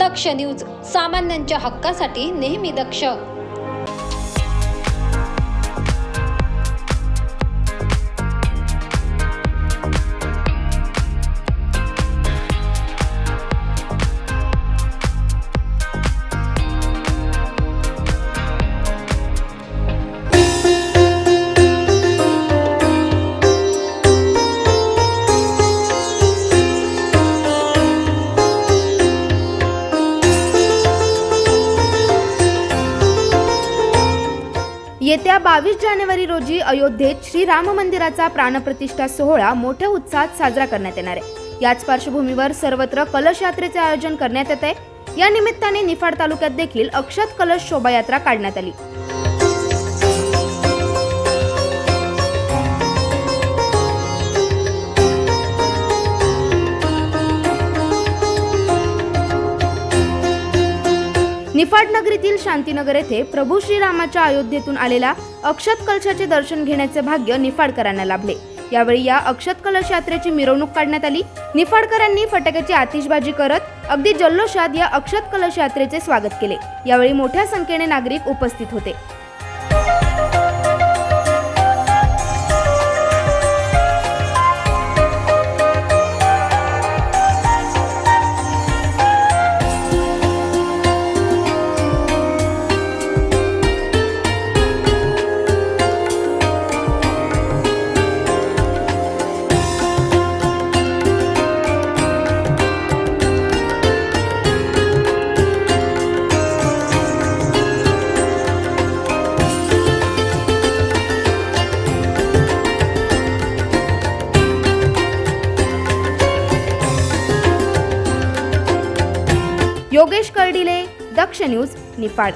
दक्ष news, सामान्यांच्या हक्कासाठी नेहमी दक्ष. येत्या 22 जानेवारी रोजी अयोध्येत श्रीराम मंदिराचा प्राणप्रतिष्ठा सोहळा मोठ्या उत्साहात साजरा करण्यात येणार आहे. याच पार्श्वभूमीवर सर्वत्र कलश यात्रेचे आयोजन करण्यात येत आहे. या निमित्ताने निफाड तालुक्यात देखील अक्षत कलश शोभायात्रा काढण्यात आली. निफाड नगरीतील शांतीनगर येथे प्रभू श्रीरामाच्या अयोध्येतून आलेल्या अक्षत कलशाचे दर्शन घेण्याचे भाग्य निफाडकरांना लाभले. यावेळी या अक्षत कलश यात्रेची मिरवणूक काढण्यात आली. निफाडकरांनी फटाक्याची आतिषबाजी करत अगदी जल्लोषात या अक्षत कलश यात्रेचे स्वागत केले. यावेळी मोठ्या संख्येने नागरिक उपस्थित होते. योगेश कर्डिले, दक्ष न्यूज, निफाड.